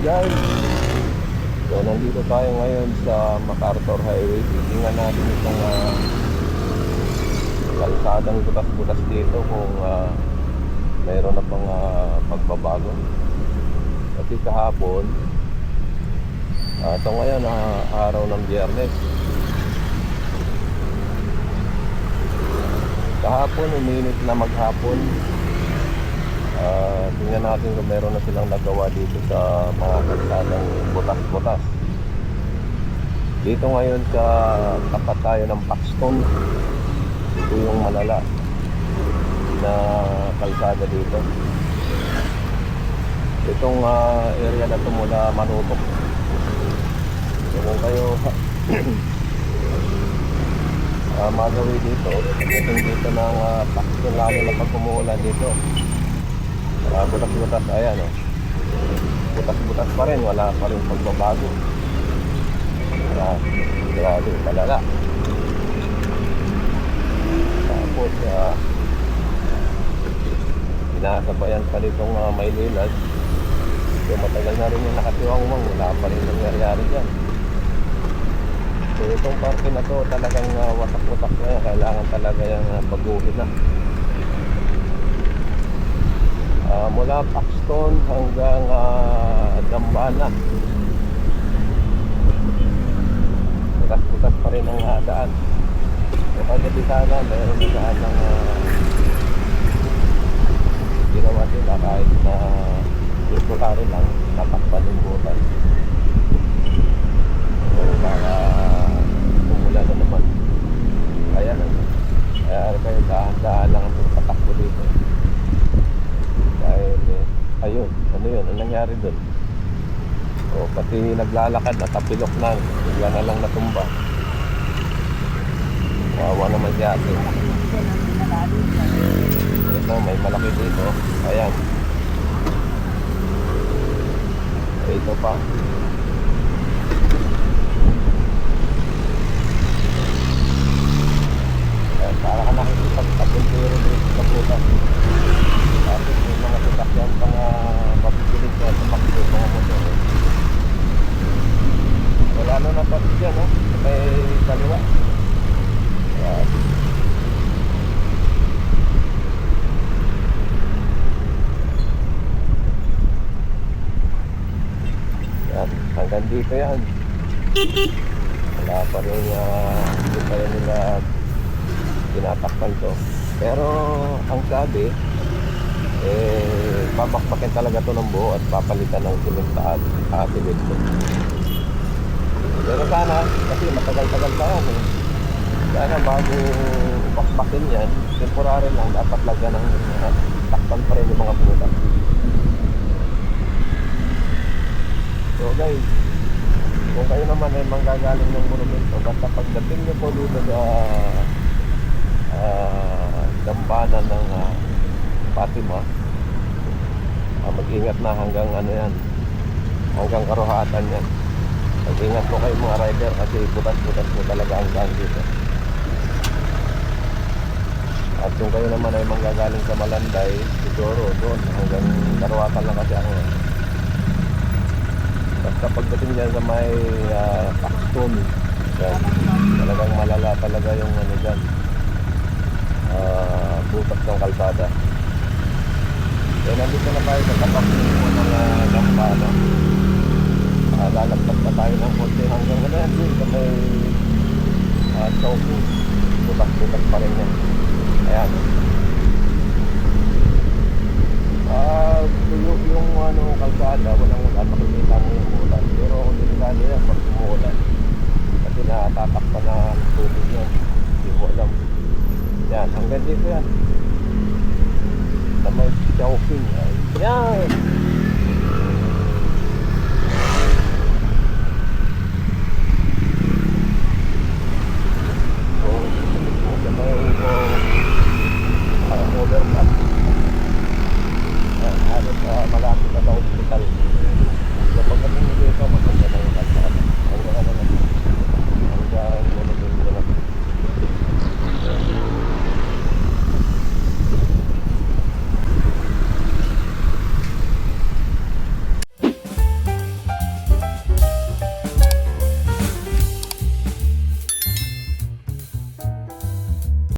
guys. So nandito tayo ngayon sa MacArthur Highway. Tingnan natin itong kalsadang butas-butas dito kung mayroon na pang pagbabago. Kasi kahapon ito ngayon araw ng Biyernes. Kahapon uminit na maghapon. Tingnan natin kung meron na silang nagawa dito sa mga kalsadang butas-butas. Dito ngayon sa tapat tayo ng Paxton. Ito yung malala na kalsada dito. Itong area na ito mula Manutok. So kung kayo magawi dito, itong dito ng Paxton, lalo na pag umuulan dito, butas-butas, ayan o, butas-butas pa rin, wala pa rin pagbabago. Grabe, malala. Tapos inasabayan pa nitong Maynilad. So matagal na rin yung nakatiwangwang, wala pa rin nangyayari dyan. So itong parte na to talagang watak-watak na, kailangan talaga yung baguhin na. Mula Paxton hanggang Dambana, butas-butas pa rin ang daan. So kagabi sana mayroon na daan ng ginawa sila kahit na circulary lang, tatakpan yung butas. So para umula na naman. Kaya kayo dahan-dahan lang ang patakbo dito. Dahil ayun, ano yun, ang nangyari dun? O pati naglalakad, natapilok na, bigla na lang natumba. Wawa naman si ate. Ito, may malaki dito. Ayan. Ito pa. Ayan, para ka nakikipagpapuntiro dito sa butas. Tapos may mga sasakyan pang mapipilit na tumakbo mga motor. Wala na natin dyan, no? May kaliwa. Ayan. Ayan, hanggang dito yan. Wala pa rin, hindi pa rin nila tinatakpan to. Pero ang sabi, babakbakin talaga to ng buo at papalitan ng simentaan at dito. Pero sana, kasi matagal-tagal pa yan sana bago bakbakin yan, temporary lang, dapat lagyan ng takpan pa rin yung mga butas. So guys, kung kayo naman ay manggagaling ng monumento, basta pagdating nyo po dito sa Dambana ng Fatima, mag-ingat na hanggang ano yan, hanggang Karuhatan yan. Mag-ingat po kayo mga rider kasi butas-butas mo talaga ang daan dito. At kung kayo naman ay manggagaling sa Malanday, siguro doon hanggang Karuhatan lang kasi ang basta pagdating dyan sa may Paxton, talagang malala talaga yung ano dyan, butas ng kalsada. So nandito na tayo sa tapak ng Dambana. Lalagpas pa tayo ng konti hanggang ano yan dun sa may Choco. Butas-butas pa rin yan. Ayan. Tuyo yung ano, kalsada, walang makikita mo yung ulan. Pero kung delikado yan pag umuulan, kasi natatakpan na ng tubig yan, hindi mo alam. Yan, hanggang dito yan sa may Chowking. Ayan.